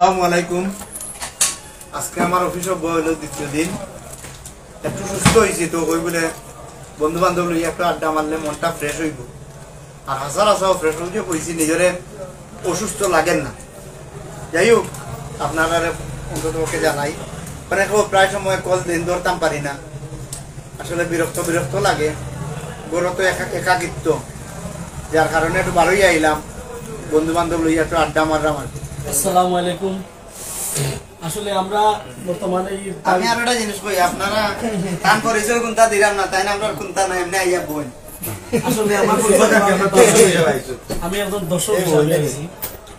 আসসালামু আলাইকুম। আজকে আমার অফিস হলো দ্বিতীয় দিন। একটু সুস্থ হয়েছি তো ওই বলে বন্ধু বান্ধব লইয়া একটু আড্ডা মারলে মনটা ফ্রেশ হইব। আর হাসার হাসাও ফ্রেশ হইতে কইছি নিজরে অসুস্থ লাগেন না। যাই হোক আপনারা অন্তত ওকে জানাই মানে প্রায় সময় কল দিন ধরতাম পারি না, আসলে বিরক্ত বিরক্ত লাগে, বড় তো একাকিত্ব, যার কারণে একটু ভালোই আইলাম বন্ধু বান্ধব লইয়া একটু আড্ডা মারলাম আর কি। আসসালামু আলাইকুম। আসলে আমরা বর্তমানে আমি আর একটা জিনিস কই, আপনারা কাম পরিচয় কোনটা দিলাম না তাই না, আমরা কোনটা না এমনি আইয়া বই আসলে আমি একজন দর্শক হিসাবে আইছি।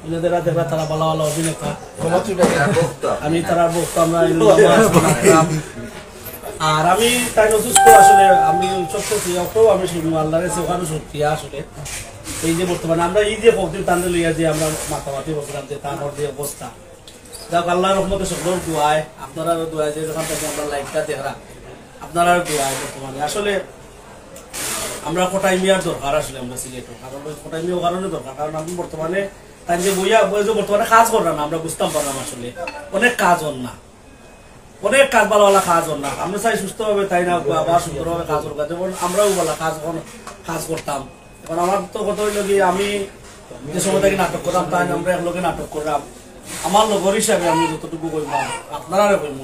এনাদের দেখা তারা ভালো ভালো অভিনেতা, আমি তারা বক্তা, আমরা আর আমি তাই অসুস্থ। আসলে আমি সত্যি আমি আল্লাহরে ওখানে সত্যি আসলে এই যে বর্তমানে আমরা এই যে ভক্তি টানে লইয়া যে আমরা মাতামাতি বসলাম যে তার যে অবস্থা, যাক আল্লাহর রহমতে সকলের দোয়ায়, আপনারা দোয়ায় যে যখন থেকে আমরা লাইভটা দেখরা আপনারা দোয়ায় বর্তমানে আসলে আমরা কোটাই মিয়ার দরকার। আসলে আমরা সিলেটের কারণ কোটাই মিয়ার কারণে দরকার, কারণ আমি বর্তমানে তাই যে বইয়া বর্তমানে কাজ করলাম না, আমরা বুঝতাম পারলাম আসলে অনেক কাজ হন না, অনেক কাজ ভালো ভালো কাজ হন না। আমরা চাই সুস্থভাবে তাই না বা সুন্দরভাবে কাজ করবো, যেমন আমরাও ভালো কাজ করতাম। এখন আমার তো কথা হইল কি, আমি যে সময় থেকে নাটক করলাম তাই আমরা একলগে নাটক করলাম, আমার লগর হিসাবে আমি যতটুকু কইলাম আপনারা কইব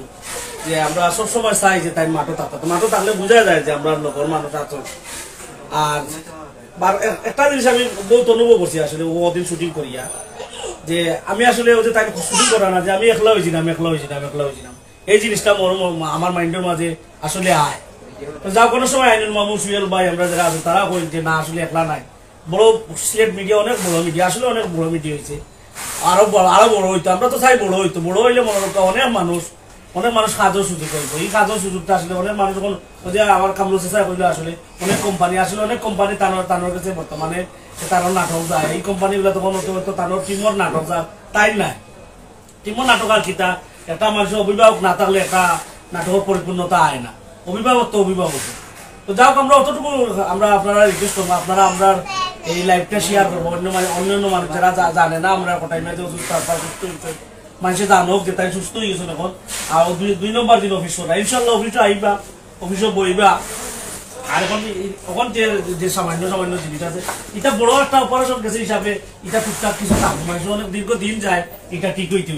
যে আমরা সবসময় চাই যে তাই মাঠও থাকতো, মাঠও থাকলে বোঝা যায় যে আমরা লগর মানুষ আছো। আর একটা জিনিস আমি বহুত অনুভব করছি আসলে ওদিন শুটিং করিয়া, যে আমি আসলে ওদের তাই শুটিং করা না যে আমি একলা হয়েছিলাম এই জিনিসটা আমার মাইন্ডের মাঝে আসলে আয়। যা কোনো সময় আইনুল মামু সুয়েল ভাই আমরা যারা আছে তারা কই যে না আসলে একলা নাই, বড় সিলেট মিডিয়া অনেক বড় মিডিয়া, আসলে অনেক বড় মিডিয়া হয়েছে, আরো বড় হইতো। আমরা তো চাই বড় হইতো, বড় হইলে মনে করতো অনেক মানুষ কাজের সুযোগ হইতো। এই কাজের সুযোগটা আসলে অনেক মানুষ যখন আমার কামরুল চেষ্টা করলো, আসলে অনেক কোম্পানি তানোর কাছে বর্তমানে তানোর নাটক যায়, এই কোম্পানিগুলো তখন তানোর টিমর নাটক যায়, তাই নাই টিমর নাটক আর কিতা একটা মানুষের অভিভাবক না থাকলে একটা নাটকের পরিপূর্ণতা আয় না, অভিভাবক তো অভিভাবক। তো যাক আমরা অতটুকু আমরা আপনারা রিকোয়েস্ট করবো, আপনারা আমরা এই লাইভটা শেয়ার করবো অন্যান্য মানুষ যারা জানে না আমরা কোটাই মেয়েতে সুস্থ মানুষের জানো যে তাই সুস্থ হয়ে গেছে এখন। আর 2 নম্বর দিন অফিস করা, ইনশাল্লাহ অফিসে আইবা, অফিসে বইবা। আর এখন যে সামান্য জিনিস আছে, এটা বড় একটা অপারেশন গেছে হিসাবে এটা টুকটাক কিছু মানুষ অনেক দীর্ঘদিন যায় এটা ঠিক হইতে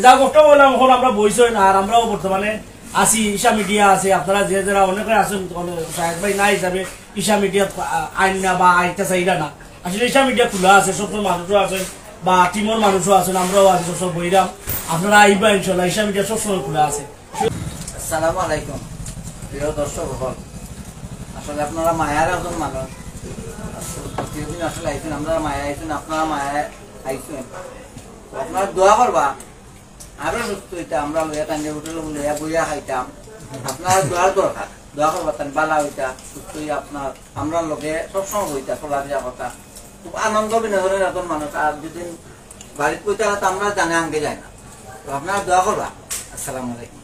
যা কষ্ট বললাম। এখন আমরা বইছই না, আর আমরাও বর্তমানে আছি, ঈশা মিডিয়া আছে, আপনারা যে যারা অনেকে আছেন সাহেব ভাই না হিসাবে ঈশা মিডিয়া আইন না বা আইটা চাইরা না, আসলে ঈশা মিডিয়া খোলা আছে, সব মানুষও আছে বা টিমর মানুষও আছেন, আমরাও আছি সব বইরাম, আপনারা আইবা ইনশাল্লাহ, ঈশা মিডিয়া সবসময় খোলা আছে। আসসালামু আলাইকুম প্রিয় দর্শক, আসলে আপনারা মায়ার একজন মানুষ, প্রতিদিন আসলে আইছেন, আমরা মায়া আইছেন, আপনারা মায়া আইছেন, আপনারা দোয়া করবা আরো সুস্থ হইতাম, আমরা লইয়া টাঙ্গে হোটেল লইয়া বইয়া খাইতাম, আপনারা দোয়ার দরকার, দোয়া করবা তান বালা হইতা সুস্থ হইয়া আপনার আমরা লোকে সবসময় হইতা চলা ফিরা কথা, খুব আনন্দ বিনোদনের একজন মানুষ। আর যেদিন বাড়িতে কইতে আমরা জানে আঙ্গে যায় না, তো আপনারা দোয়া করবা। আসসালামু আলাইকুম।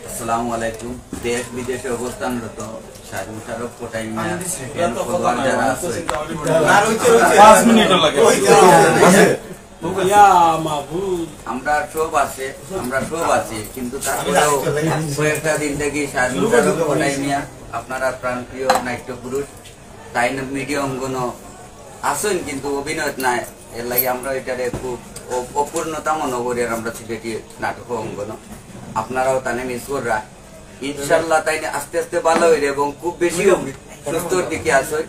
আসসালামু আলাইকুম। দেশ বিদেশে অবস্থানরত সাহেব মুশারফ কোটাই মিয়া যারা আমরা সব আছি কিন্তু তারপরেও কয়েকটা দিন থেকে সাহেব মুশারফ কোটাই মিয়া আপনারা প্রাণপ্রিয় নাট্য পুরুষ তাই মিডিয়া অঙ্গন আসেন কিন্তু অভিনয় নাই, এর লাগে আমরা এটারে খুব অপূর্ণতা মনে করি। আর আমরা সিলেটি নাটক অঙ্গন আপনারাও তানে মিস কররা, ইনশাল্লাহ তাই আস্তে আস্তে ভালো হইলে এবং খুব বেশি সুস্থর দিকে আসে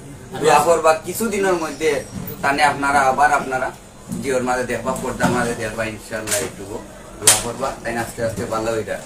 দোয়া করবা। কিছুদিনের মধ্যে তানে আপনারা জিওর মাঝে দেখবা, পর্দার মাঝে দেখবা, ইনশাল্লাহ একটু দোয়া করবা, তাই আস্তে আস্তে ভালো হইরা।